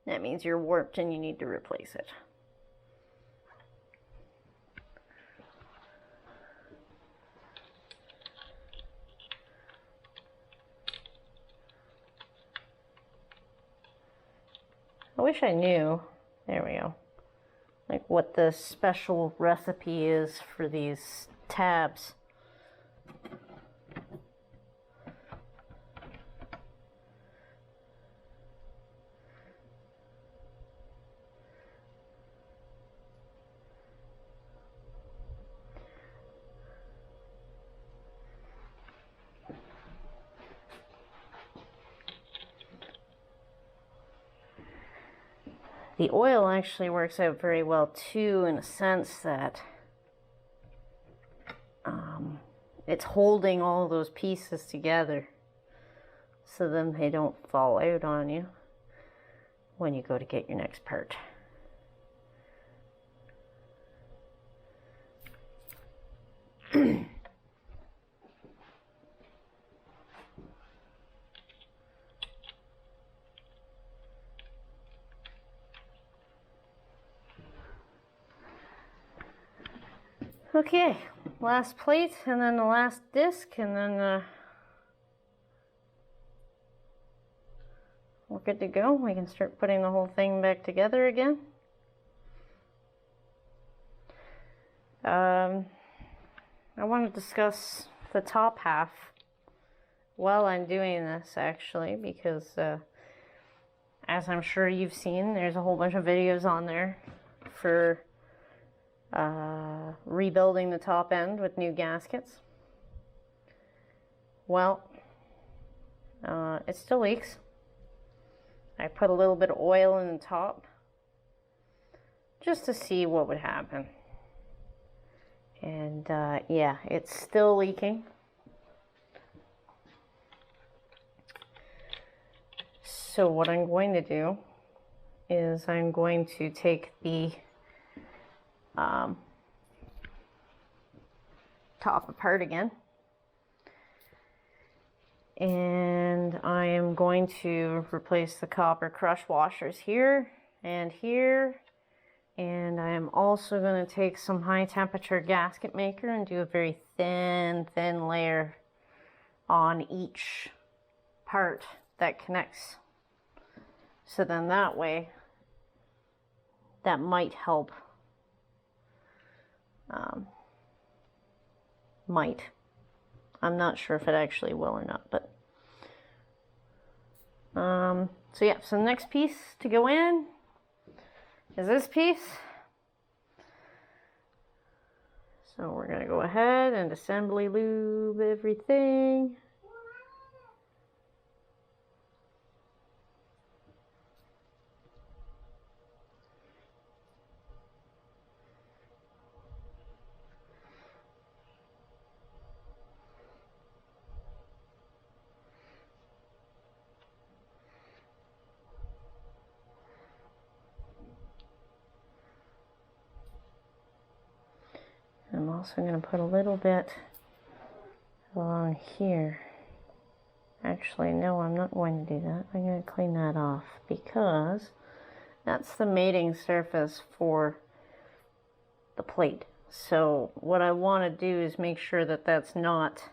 That means you're warped and you need to replace it. I wish I knew, there we go, like what the special recipe is for these tabs. The oil actually works out very well too, in a sense that it's holding all those pieces together so then they don't fall out on you when you go to get your next part. Okay, last plate and then the last disc, and then we're good to go. We can start putting the whole thing back together again. I want to discuss the top half while I'm doing this, actually, because as I'm sure you've seen, there's a whole bunch of videos on there for rebuilding the top end with new gaskets. Well, it still leaks. I put a little bit of oil in the top just to see what would happen. And yeah, it's still leaking. So what I'm going to do is I'm going to take the top apart again, and I am going to replace the copper crush washers here and here, and I am also going to take some high temperature gasket maker and do a very thin layer on each part that connects. So then that way, that might help. I'm not sure if it actually will or not, but so yeah, so the next piece to go in is this piece. So we're gonna go ahead and assembly lube everything. I'm also going to put a little bit along here. Actually, no, I'm not going to do that. I'm going to clean that off because that's the mating surface for the plate. So what I want to do is make sure that that's not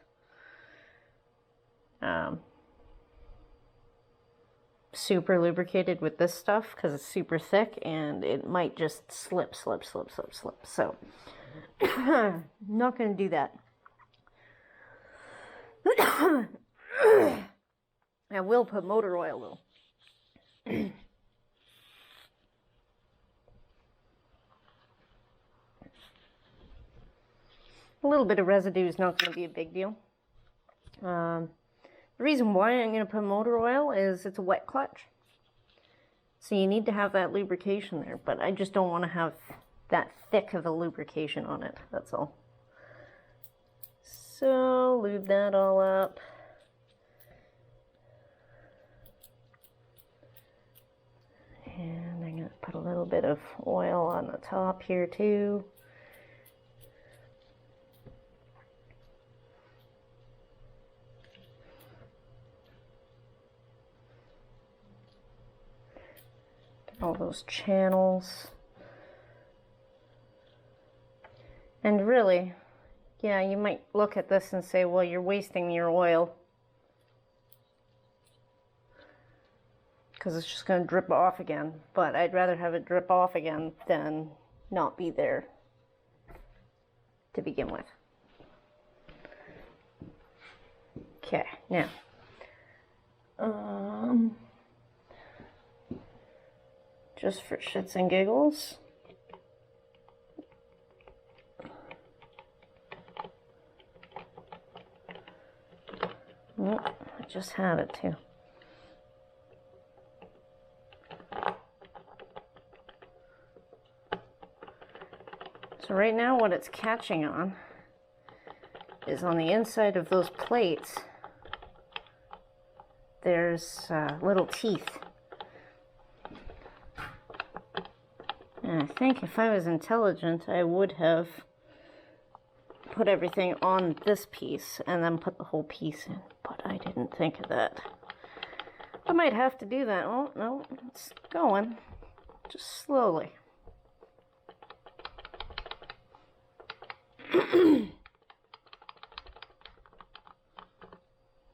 super lubricated with this stuff, because it's super thick and it might just slip. So I'm not going to do that. I will put motor oil though. A little bit of residue is not going to be a big deal. The reason why I'm going to put motor oil is it's a wet clutch. So you need to have that lubrication there, but I just don't want to have that thick of a lubrication on it, that's all. So lube that all up. And I'm going to put a little bit of oil on the top here too. all those channels. And really, yeah, you might look at this and say, well, you're wasting your oil, because it's just going to drip off again. But I'd rather have it drip off again than not be there to begin with. Okay, now, just for shits and giggles, I just had it too. So right now what it's catching on is on the inside of those plates, there's little teeth. And I think if I was intelligent, I would have put everything on this piece and then put the whole piece in, but I didn't think of that. I might have to do that. Oh, no, it's going. Just slowly.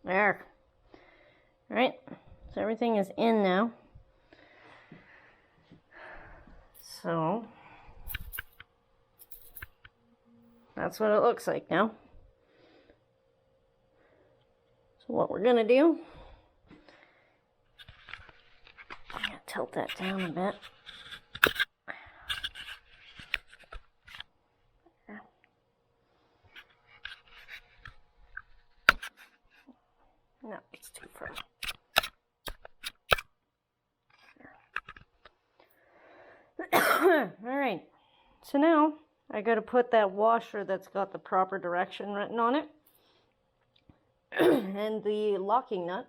There. Right, so everything is in now. So that's what it looks like now. So what we're gonna do, I'm gonna tilt that down a bit. No, it's too far. All right, so now I got to put that washer that's got the proper direction written on it and the locking nut